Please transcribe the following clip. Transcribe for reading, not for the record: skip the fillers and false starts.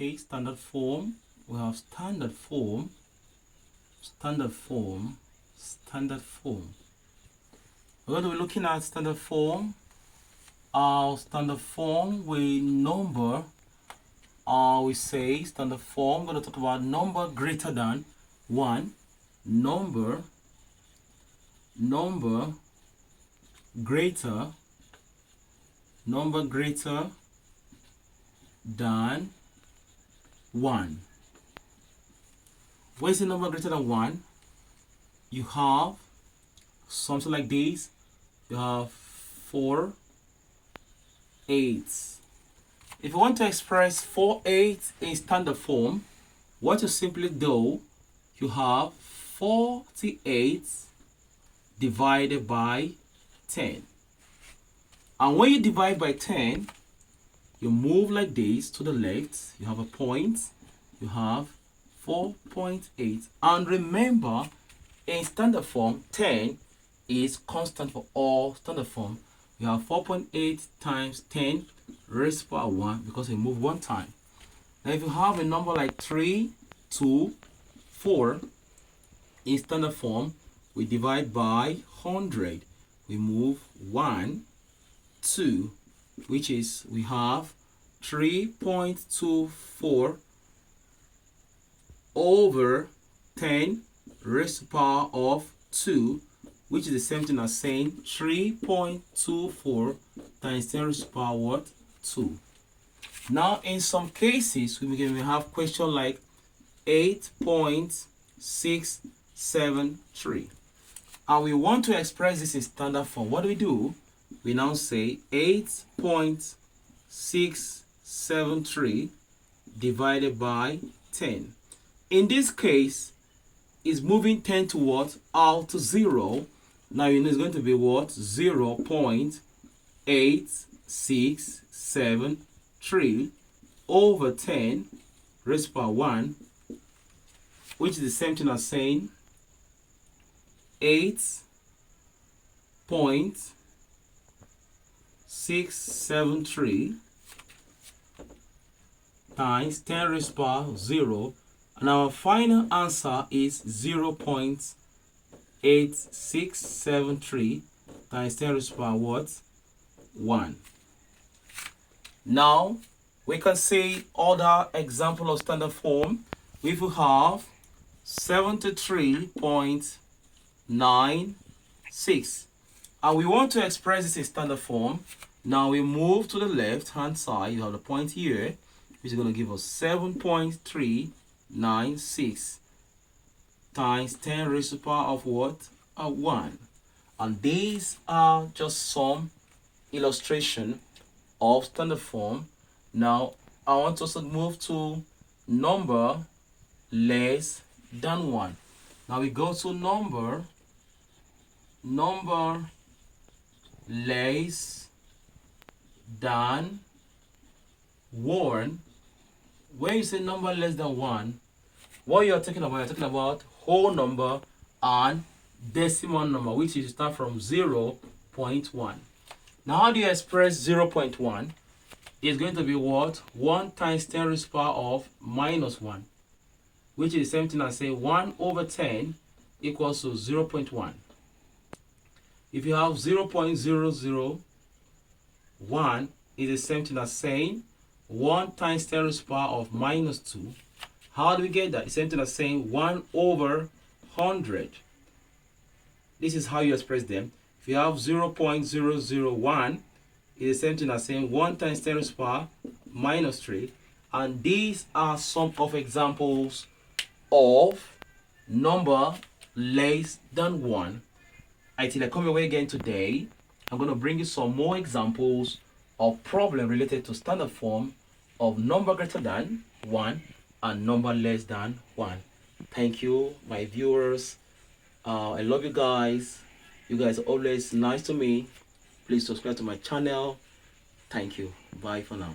Okay, standard form. We have standard form, standard form, standard form. We're going to be looking at standard form. Our standard form we number, we say standard form. We're going to talk about number greater than 1, number greater than 1. What is the number greater than 1? You have something like this. You have 4 8s. If you want to express 4 8 in standard form, what you simply do, you have 48 divided by 10. And when you divide by 10, you move like this to the left. You have a point. You have 4.8. And remember, in standard form, 10 is constant for all standard form. You have 4.8 times 10 raised to the power 1 because we move one time. Now, if you have a number like 3, 2, 4 in standard form, we divide by 100. We move 1, 2, which is we have 3.24 over 10 raised to the power of 2, which is the same thing as saying 3.24 times 10 raised to the power what? 2. Now, in some cases, we can have question like 8.673. And we want to express this in standard form. What do? We now say 8.673 divided by 10. In this case, is moving 10 to what? Out to 0. Now you know it's going to be what? 0.8673 over 10 raised to the power 1, which is the same thing as saying 8.673 times 10 raised to the power 0. And our final answer is 0.8673 times 10 raised to the power what? 1. Now, we can see other example of standard form. We will have 73.96. And we want to express this in standard form. Now, we move to the left-hand side. You have the point here, which is going to give us 7.396 times 10 raised to the power of what? 1. And these are just some illustration of standard form. Now, I want us to move to number less than 1. Now, we go to number less than 1. When you say number less than 1, what you're talking about whole number and decimal number, which is start from 0.1. Now, how do you express 0.1? It's going to be what? 1 times 10 raised to the power of minus 1, which is the same thing as say 1 over 10 equals to 0.1. If you have 0.001, is the same thing as saying 1 times 10 raised to the power of minus 2. How do we get that? The same thing as saying 1 over 100. This is how you express them. If you have 0.001, it's the same thing as saying 1 times 10 raised to the power minus 3. And these are some of examples of number less than 1. Until I come your way again today, I'm going to bring you some more examples of problem related to standard form of number greater than 1 and number less than 1. Thank you, my viewers. I love you guys. You guys are always nice to me. Please subscribe to my channel. Thank you. Bye for now.